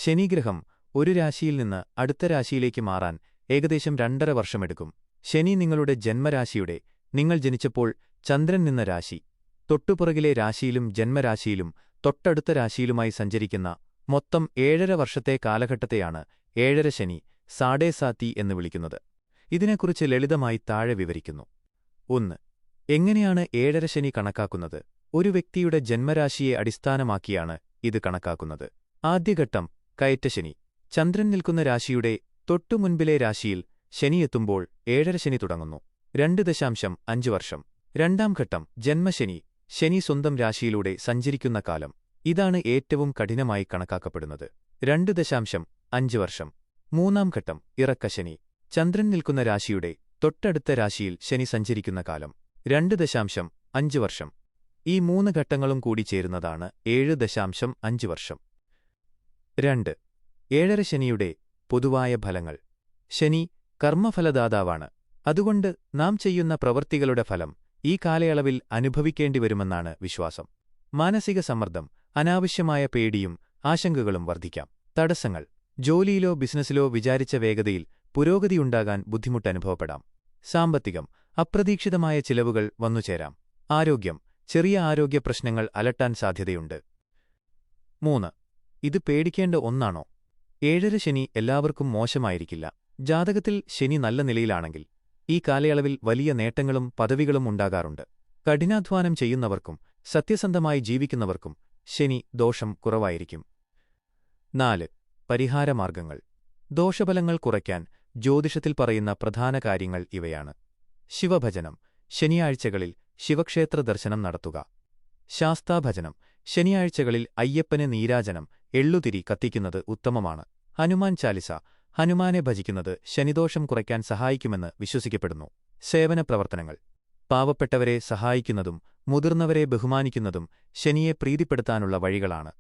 ശനിഗ്രഹം ഒരു രാശിയിൽ നിന്ന് അടുത്ത രാശിയിലേക്ക് മാറാൻ ഏകദേശം 2.5 വർഷമെടുക്കും. ശനി നിങ്ങളുടെ ജന്മരാശിയുടെ നിങ്ങൾ ജനിച്ചപ്പോൾ ചന്ദ്രൻ നിന്ന രാശി തൊട്ടുപുറകിലെ രാശിയിലും ജന്മരാശിയിലും തൊട്ടടുത്ത രാശിയിലുമായി സഞ്ചരിക്കുന്ന മൊത്തം 7.5 വർഷത്തെ കാലഘട്ടത്തെയാണ് ഏഴര ശനി സാഡേ സാത്തി എന്ന് വിളിക്കുന്നത്. ഇതിനെക്കുറിച്ച് ലളിതമായി താഴെ വിവരിക്കുന്നു. 1. എങ്ങനെയാണ് ഏഴര ശനി കണക്കാക്കുന്നത്? ഒരു വ്യക്തിയുടെ ജന്മരാശിയെ അടിസ്ഥാനമാക്കിയാണ് ഇത് കണക്കാക്കുന്നത്. ആദ്യഘട്ടം കയറ്റശനി. ചന്ദ്രൻ നിൽക്കുന്ന രാശിയുടെ തൊട്ടുമുൻപിലെ രാശിയിൽ ശനിയെത്തുമ്പോൾ ഏഴര ശനി തുടങ്ങുന്നു. 2.5 വർഷം. രണ്ടാം ഘട്ടം ജന്മശനി. ശനി സ്വന്തം രാശിയിലൂടെ സഞ്ചരിക്കുന്ന കാലം. ഇതാണ് ഏറ്റവും കഠിനമായി കണക്കാക്കപ്പെടുന്നത്. 2.5 വർഷം. മൂന്നാം ഘട്ടം ഇറക്കശനി. ചന്ദ്രൻ നിൽക്കുന്ന രാശിയുടെ തൊട്ടടുത്ത രാശിയിൽ ശനി സഞ്ചരിക്കുന്ന കാലം. 2.5 വർഷം. ഈ 3 ഘട്ടങ്ങളും കൂടി ചേരുന്നതാണ് 7.5 വർഷം. 2. ഏഴര ശനിയുടെ പൊതുവായ ഫലങ്ങൾ. ശനി കർമ്മഫലദാതാവാണ്. അതുകൊണ്ട് നാം ചെയ്യുന്ന പ്രവൃത്തികളുടെ ഫലം ഈ കാലയളവിൽ അനുഭവിക്കേണ്ടിവരുമെന്നാണ് വിശ്വാസം. മാനസിക സമ്മർദ്ദം, അനാവശ്യമായ പേടിയും ആശങ്കകളും വർദ്ധിക്കാം. തടസ്സങ്ങൾ. ജോലിയിലോ ബിസിനസ്സിലോ വിചാരിച്ച വേഗതയിൽ പുരോഗതിയുണ്ടാകാൻ ബുദ്ധിമുട്ടനുഭവപ്പെടാം. സാമ്പത്തികം. അപ്രതീക്ഷിതമായ ചിലവുകൾ വന്നുചേരാം. ആരോഗ്യം. ചെറിയ ആരോഗ്യ പ്രശ്നങ്ങൾ അലട്ടാൻ സാധ്യതയുണ്ട്. 3. ഇത് പേടിക്കേണ്ട ഒന്നാണോ? ഏഴര ശനി എല്ലാവർക്കും മോശമായിരിക്കില്ല. ജാതകത്തിൽ ശനി നല്ല നിലയിലാണെങ്കിൽ ഈ കാലയളവിൽ വലിയ നേട്ടങ്ങളും പദവികളും ഉണ്ടാകാറുണ്ട്. കഠിനാധ്വാനം ചെയ്യുന്നവർക്കും സത്യസന്ധമായി ജീവിക്കുന്നവർക്കും ശനി ദോഷം കുറവായിരിക്കും. 4. പരിഹാരമാർഗങ്ങൾ. ദോഷഫലങ്ങൾ കുറയ്ക്കാൻ ജ്യോതിഷത്തിൽ പറയുന്ന പ്രധാന കാര്യങ്ങൾ ഇവയാണ്. ശിവഭജനം. ശനിയാഴ്ചകളിൽ ശിവക്ഷേത്ര ദർശനം നടത്തുക. ശാസ്താഭജനം. ശനിയാഴ്ചകളിൽ അയ്യപ്പന് നീരാജനം എള്ളുതിരി കത്തിക്കുന്നത് ഉത്തമമാണ്. ഹനുമാൻ ചാലിസ. ഹനുമാനെ ഭജിക്കുന്നത് ശനിദോഷം കുറയ്ക്കാൻ സഹായിക്കുമെന്ന് വിശ്വസിക്കപ്പെടുന്നു. സേവന പ്രവർത്തനങ്ങൾ. പാവപ്പെട്ടവരെ സഹായിക്കുന്നതും മുതിർന്നവരെ ബഹുമാനിക്കുന്നതും ശനിയെ പ്രീതിപ്പെടുത്താനുള്ള വഴികളാണ്.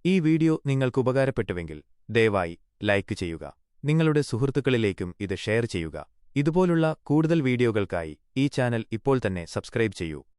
ഈ വീഡിയോ നിങ്ങൾക്ക് ഉപകാരപ്പെട്ടുവെങ്കിൽ ദയവായി ലൈക്ക് ചെയ്യുക. നിങ്ങളുടെ സുഹൃത്തുക്കളിലേക്കും ഇത് ഷെയർ ചെയ്യുക. ഇതുപോലുള്ള കൂടുതൽ വീഡിയോകൾക്കായി ഈ ചാനൽ ഇപ്പോൾ തന്നെ സബ്സ്ക്രൈബ് ചെയ്യൂ.